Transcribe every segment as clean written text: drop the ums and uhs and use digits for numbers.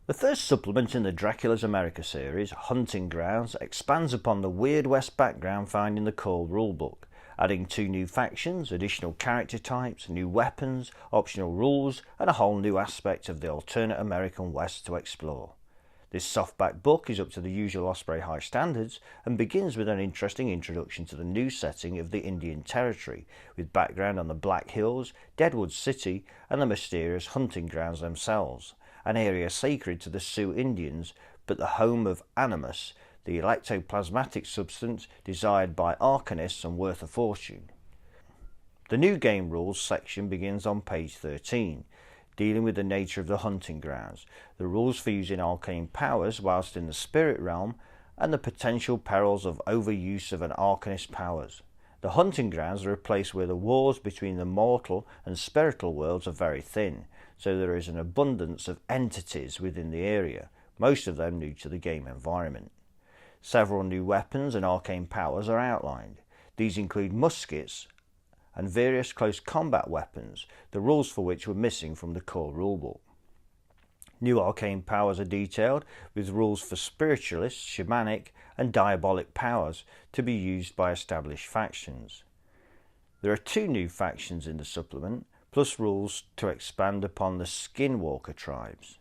The first supplement in the Dracula's America series, Hunting Grounds, expands upon the Weird West background found in the core rulebook, adding 2 new factions, additional character types, new weapons, optional rules, and a whole new aspect of the alternate American West to explore. This softback book is up to the usual Osprey high standards and begins with an interesting introduction to the new setting of the Indian Territory, with background on the Black Hills, Deadwood City, and the mysterious hunting grounds themselves, an area sacred to the Sioux Indians, but the home of Animus, the electoplasmatic substance desired by Arcanists and worth a fortune. The new game rules section begins on page 13, dealing with the nature of the hunting grounds, the rules for using arcane powers whilst in the spirit realm, and the potential perils of overuse of an arcanist powers. The hunting grounds are a place where the walls between the mortal and spiritual worlds are very thin, so there is an abundance of entities within the area, most of them new to the game environment. Several new weapons and arcane powers are outlined. These include muskets and various close combat weapons, the rules for which were missing from the core rulebook. New arcane powers are detailed, with rules for spiritualist, shamanic, and diabolic powers to be used by established factions. There are 2 new factions in the supplement, plus rules to expand upon the Skinwalker tribes.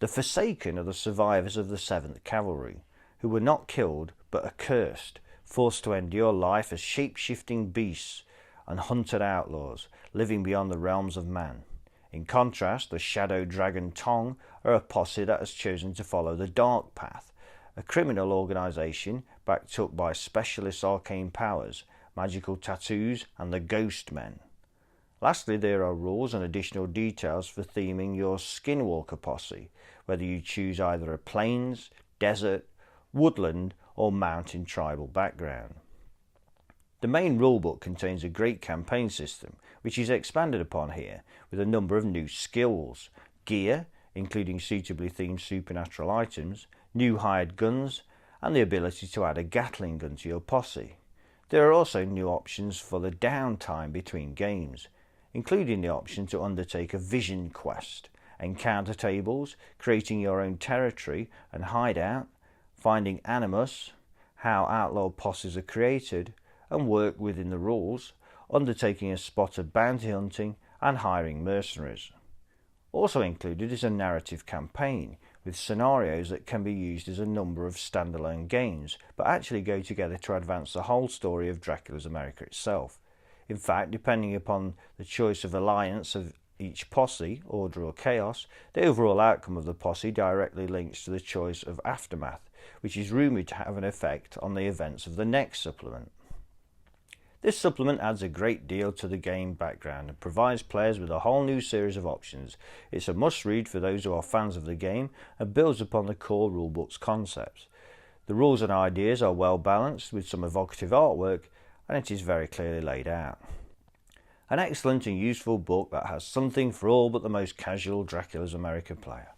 The Forsaken are the survivors of the 7th Cavalry, who were not killed but accursed, forced to endure life as shape-shifting beasts and hunted outlaws, living beyond the realms of man. In contrast, the Shadow Dragon Tong are a posse that has chosen to follow the Dark Path, a criminal organisation backed up by specialist arcane powers, magical tattoos, and the Ghost Men. Lastly, there are rules and additional details for theming your Skinwalker posse, whether you choose either a plains, desert, woodland, or mountain tribal background. The main rulebook contains a great campaign system, which is expanded upon here with a number of new skills, gear, including suitably themed supernatural items, new hired guns, and the ability to add a Gatling gun to your posse. There are also new options for the downtime between games, including the option to undertake a vision quest, encounter tables, creating your own territory and hideout, finding Animus, how outlaw posses are created, and work within the rules, undertaking a spot of bounty hunting and hiring mercenaries. Also included is a narrative campaign with scenarios that can be used as a number of standalone games, but actually go together to advance the whole story of Dracula's America itself. In fact, depending upon the choice of alliance of each posse, order or chaos, the overall outcome of the posse directly links to the choice of Aftermath, which is rumoured to have an effect on the events of the next supplement. This supplement adds a great deal to the game background and provides players with a whole new series of options. It's a must-read for those who are fans of the game and builds upon the core rulebook's concepts. The rules and ideas are well balanced with some evocative artwork, and it is very clearly laid out. An excellent and useful book that has something for all but the most casual Dracula's America player.